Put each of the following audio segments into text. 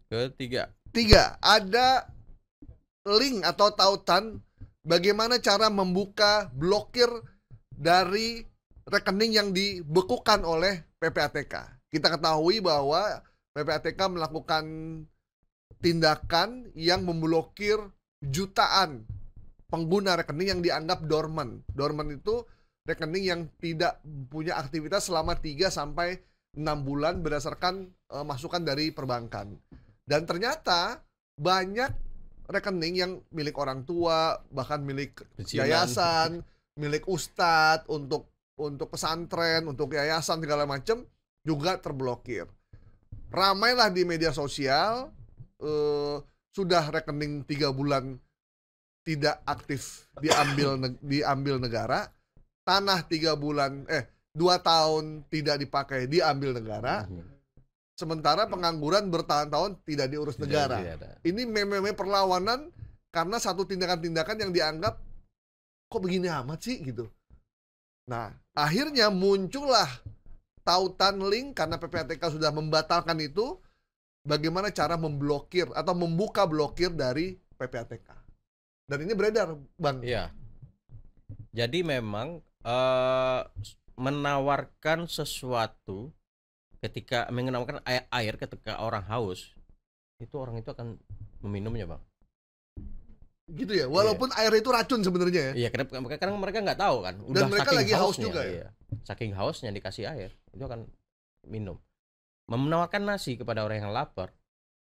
Ketiga. Tiga, ada link atau tautan bagaimana cara membuka blokir dari rekening yang dibekukan oleh PPATK. Kita ketahui bahwa PPATK melakukan tindakan yang memblokir jutaan pengguna rekening yang dianggap dormant. Dormant itu rekening yang tidak punya aktivitas selama 3 sampai 6 bulan berdasarkan masukan dari perbankan. Dan ternyata banyak rekening yang milik orang tua, bahkan milik yayasan, milik ustadz, untuk pesantren, untuk yayasan segala macam juga terblokir. Ramailah di media sosial, sudah rekening 3 bulan tidak aktif diambil negara, tanah 3 bulan 2 tahun tidak dipakai diambil negara. Sementara pengangguran bertahun-tahun tidak diurus negara. Ini meme perlawanan karena satu tindakan-tindakan yang dianggap kok begini amat sih gitu. Nah, akhirnya muncullah tautan link karena PPATK sudah membatalkan itu, bagaimana cara memblokir atau membuka blokir dari PPATK. Dan ini beredar, Bang. Iya. Jadi memang menawarkan sesuatu ketika menawarkan air ketika orang haus, itu orang itu akan meminumnya, Bang. Gitu ya, walaupun air itu racun sebenarnya ya. Iya, karena mereka nggak tahu kan. Dan mereka lagi haus juga ya. Iya. Saking hausnya dikasih air, itu akan minum. Menawarkan nasi kepada orang yang lapar,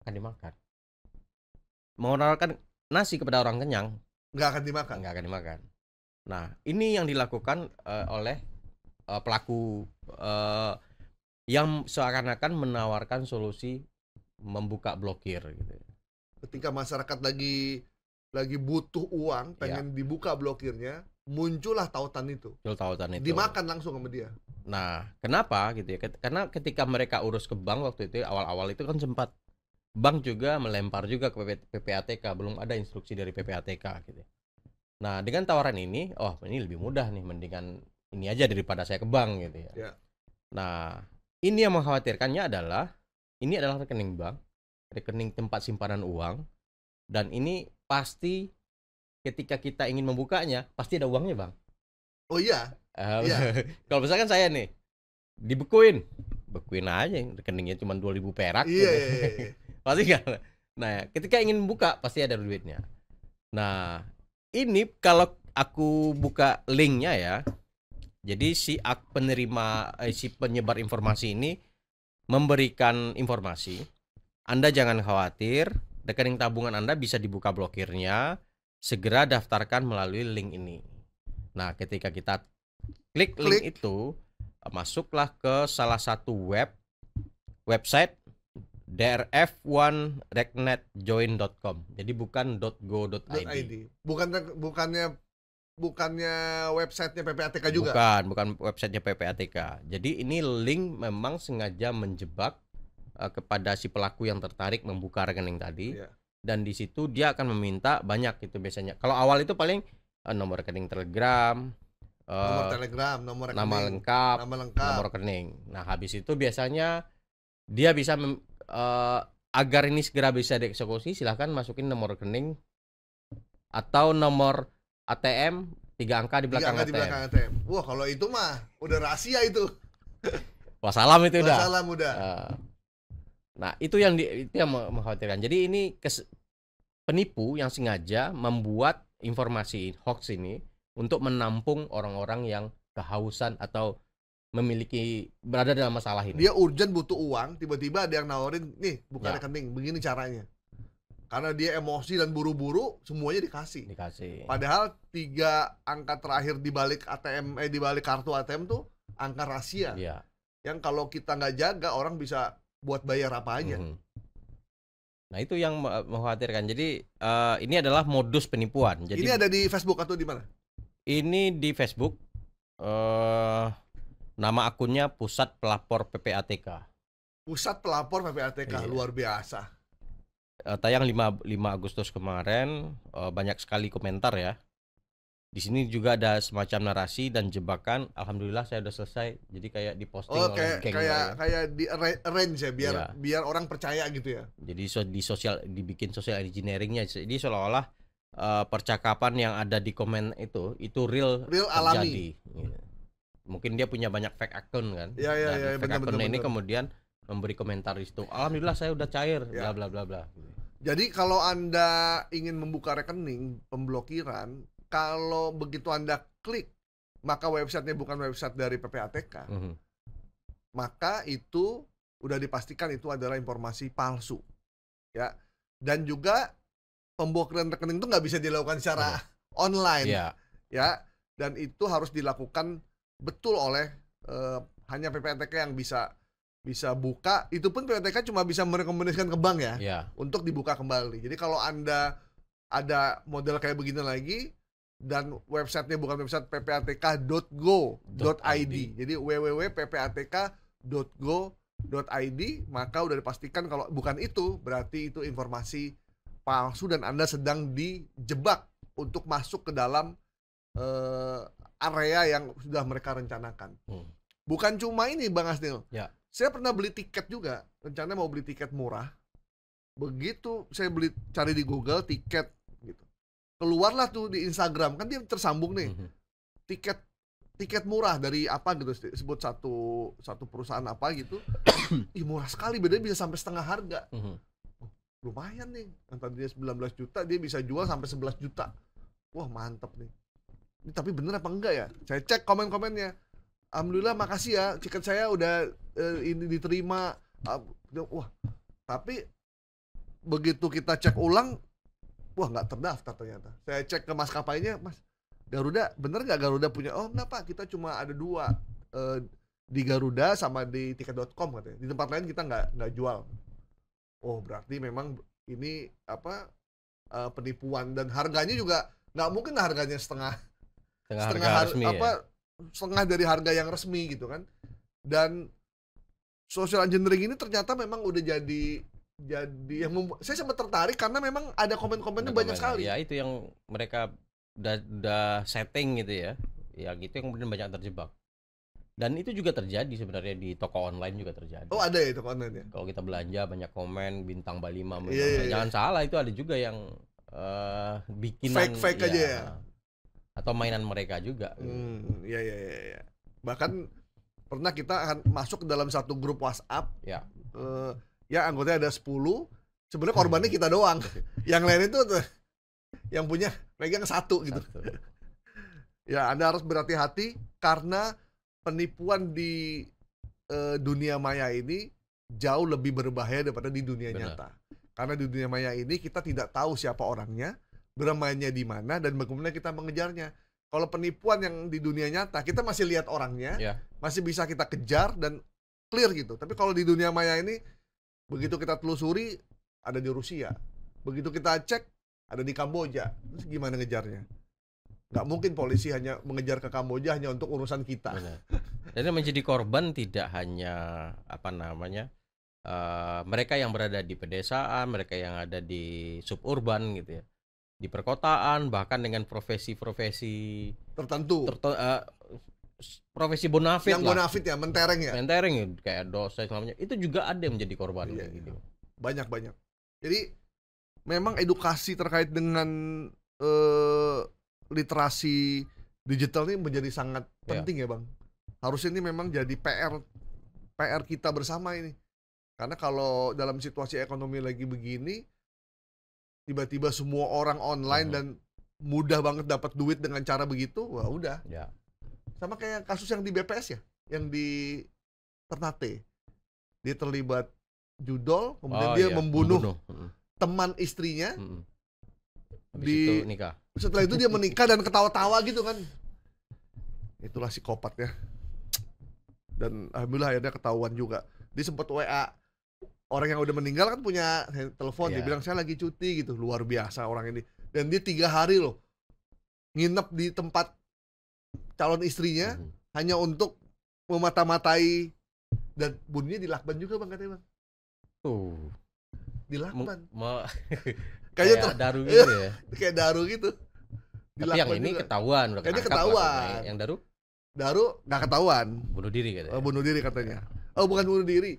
akan dimakan. Menawarkan nasi kepada orang kenyang, nggak akan dimakan. Nah, ini yang dilakukan oleh pelaku yang seakan-akan menawarkan solusi membuka blokir gitu. Ketika masyarakat lagi butuh uang, pengen dibuka blokirnya, muncullah tautan itu. Dimakan langsung sama dia. Nah, kenapa gitu ya? Karena ketika mereka urus ke bank waktu itu awal-awal itu kan sempat bank juga melempar juga ke PPATK, belum ada instruksi dari PPATK gitu. Nah, dengan tawaran ini, oh ini lebih mudah nih, mendingan ini aja daripada saya ke bank gitu ya. Nah, ini yang mengkhawatirkannya adalah ini adalah rekening bank, rekening tempat simpanan uang, dan ini pasti ketika kita ingin membukanya pasti ada uangnya, Bang. Oh iya. Kalau misalkan saya nih bekuin aja, rekeningnya cuma 2.000 perak. Iya. Pasti kan. Nah, ketika ingin buka pasti ada duitnya. Nah, ini kalau aku buka linknya ya, jadi si penyebar informasi ini memberikan informasi, Anda jangan khawatir, rekening tabungan Anda bisa dibuka blokirnya, segera daftarkan melalui link ini. Nah, ketika kita klik link itu, masuklah ke salah satu website drf1recnetjoin.com. Jadi bukan .go.id. Bukannya websitenya PPATK juga? Bukan websitenya PPATK. Jadi ini link memang sengaja menjebak kepada si pelaku yang tertarik membuka rekening tadi. Dan di situ dia akan meminta banyak itu biasanya. Kalau awal itu paling nomor rekening Telegram, nomor rekening, nama lengkap, nomor rekening. Nah, habis itu biasanya dia bisa agar ini segera bisa dieksekusi, silahkan masukin nomor rekening atau nomor ATM 3 angka di belakang ATM. Wah, kalau itu mah udah rahasia itu. Wassalam itu udah. Wassalam udah. Nah, itu yang mengkhawatirkan. Jadi ini penipu yang sengaja membuat informasi hoax ini untuk menampung orang-orang yang kehausan atau berada dalam masalah ini. Dia urgent butuh uang, tiba-tiba ada yang nawarin, nih buka rekening, begini caranya. Karena dia emosi dan buru-buru, semuanya dikasih. Padahal 3 angka terakhir di balik ATM, di balik kartu ATM tuh angka rahasia. Yang kalau kita nggak jaga, orang bisa buat bayar apa aja. Nah, itu yang mengkhawatirkan. Jadi ini adalah modus penipuan. Jadi ini ada di Facebook atau di mana? Ini di Facebook. Nama akunnya Pusat Pelapor PPATK. Pusat Pelapor PPATK, luar biasa. Tayang 5 Agustus kemarin, banyak sekali komentar ya. Di sini juga ada semacam narasi dan jebakan. Alhamdulillah saya udah selesai. Jadi kayak diposting Oh, oleh geng kayak di arrange ya biar Iya. biar orang percaya gitu ya. Jadi dibikin social engineeringnya. Jadi seolah-olah percakapan yang ada di komen itu real alami. terjadi. Iya. Mungkin dia punya banyak fake account kan. Iya, Dan fake benar, account ini benar. kemudian memberi komentar di situ. Alhamdulillah saya udah cair, Ya. bla bla bla bla. Jadi kalau Anda ingin membuka rekening pemblokiran, kalau begitu Anda klik maka websitenya bukan website dari PPATK, Mhm. maka itu udah dipastikan itu adalah informasi palsu, ya. Dan juga pemblokiran rekening itu nggak bisa dilakukan secara online, Iya. ya. Dan itu harus dilakukan betul oleh hanya PPATK yang bisa buka. Itu pun PPATK cuma bisa merekomendasikan ke bank ya. Iya. Untuk dibuka kembali. Jadi kalau Anda ada model kayak begini lagi dan websitenya bukan website ppatk.go.id, jadi www.ppatk.go.id, maka udah dipastikan kalau bukan itu berarti itu informasi palsu dan Anda sedang dijebak untuk masuk ke dalam area yang sudah mereka rencanakan. Bukan cuma ini Bang Asnil. Ya. Saya pernah beli tiket juga, rencananya mau beli tiket murah. Begitu saya cari di Google tiket gitu. Keluarlah tuh di Instagram, kan dia tersambung nih. Tiket murah dari apa gitu, sebut satu perusahaan apa gitu. Ih, murah sekali, bedanya bisa sampai setengah harga. Lumayan nih. Yang tadinya 19 juta dia bisa jual sampai 11 juta. Wah, mantep nih. Ini tapi bener apa enggak ya? Saya cek komen-komennya. Alhamdulillah, makasih ya, tiket saya udah ini diterima. Wah, tapi begitu kita cek ulang, wah nggak terdaftar ternyata. Saya cek ke maskapainya, Mas, Garuda, bener nggak Garuda punya? Oh nggak Pak, kita cuma ada 2 di Garuda sama di tiket.com katanya. Di tempat lain kita nggak jual. Oh berarti memang ini apa penipuan, dan harganya juga nggak mungkin harganya setengah harga resmi ya? setengah dari harga yang resmi gitu kan. Dan social engineering ini ternyata memang udah jadi yang saya sempat tertarik karena memang ada komen-komennya banyak sekali. Ya itu yang mereka udah setting gitu ya. Ya gitu yang kemudian banyak terjebak. Dan itu juga terjadi sebenarnya di toko online juga terjadi. Oh ada ya toko online ya? Kalau kita belanja banyak komen bintang 5, Iya. jangan salah, itu ada juga yang bikinan fake aja ya. Atau mainan mereka juga. Iya. Bahkan pernah kita akan masuk ke dalam satu grup WhatsApp. Ya. Ya anggotanya ada 10. Sebenarnya korbannya kita doang. Yang lain itu tuh yang punya megang 1 gitu. Ya, Anda harus berhati-hati karena penipuan di dunia maya ini jauh lebih berbahaya daripada di dunia nyata. Karena di dunia maya ini kita tidak tahu siapa orangnya, bermainnya di mana, dan bagaimana kita mengejarnya. Kalau penipuan yang di dunia nyata, kita masih lihat orangnya, masih bisa kita kejar dan clear gitu. Tapi kalau di dunia maya ini, begitu kita telusuri, ada di Rusia. Begitu kita cek, ada di Kamboja. Terus gimana ngejarnya? Nggak mungkin polisi hanya mengejar ke Kamboja hanya untuk urusan kita. Benar. Dan yang menjadi korban tidak hanya mereka yang berada di pedesaan, mereka yang ada di suburban gitu ya, di perkotaan, bahkan dengan profesi-profesi tertentu, profesi bonafit yang bonafit ya, mentereng ya, kayak dosen selamanya, itu juga ada yang menjadi korban. Gitu. Banyak. Jadi memang edukasi terkait dengan literasi digital ini menjadi sangat penting ya Bang. Harusnya ini memang jadi PR kita bersama ini. Karena kalau dalam situasi ekonomi lagi begini, tiba-tiba semua orang online dan mudah banget dapat duit dengan cara begitu, wah udah. Ya. Sama kayak kasus yang di BPS ya, yang di Ternate. Dia terlibat judol, kemudian dia membunuh teman istrinya. Habis itu nikah. Setelah itu dia menikah dan ketawa-tawa gitu kan. Itulah psikopat ya. Dan alhamdulillah akhirnya ketahuan juga. Dia sempat WA orang yang udah meninggal, kan punya telepon, dia bilang saya lagi cuti gitu. Luar biasa orang ini. Dan dia 3 hari loh nginep di tempat calon istrinya hanya untuk memata-matai, dan bunuhnya di lakban juga Bang, katanya Bang. Di lakban. Kayak daru gitu ya. Kayak daru gitu. Tapi yang Dilakban ini juga. ketahuan, udah Ini ketangkap ketahuan. maksudnya. Yang Daru Daru nggak ketahuan. bunuh diri katanya. Bunuh diri katanya. Oh, bukan bunuh diri.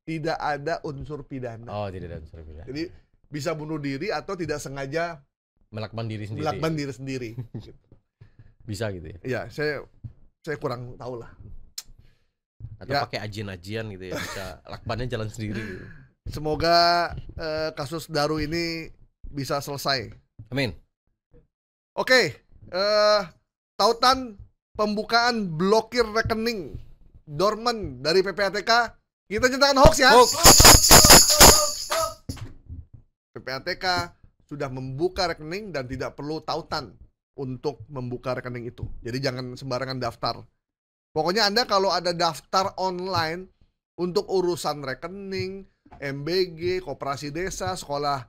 Tidak ada unsur pidana. Oh, tidak ada unsur pidana. Jadi bisa bunuh diri atau tidak sengaja Melakban diri sendiri. melakban diri sendiri. Bisa gitu ya. Ya, saya kurang tahu lah. Atau Ya. pakai ajian-ajian gitu ya, bisa lakbannya jalan sendiri gitu. Semoga kasus Daru ini bisa selesai. Amin. Oke, tautan pembukaan blokir rekening dorman dari PPATK, kita nyatakan hoax ya. Hoax. PPATK sudah membuka rekening dan tidak perlu tautan untuk membuka rekening itu. Jadi jangan sembarangan daftar. Pokoknya Anda kalau ada daftar online untuk urusan rekening, MBG, koperasi desa, sekolah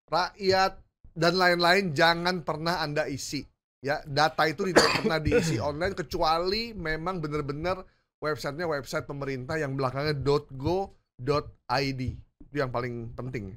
rakyat, dan lain-lain, jangan pernah Anda isi. Ya, data itu tidak pernah diisi online kecuali memang benar-benar websitenya website pemerintah yang belakangnya .go.id. Itu yang paling penting.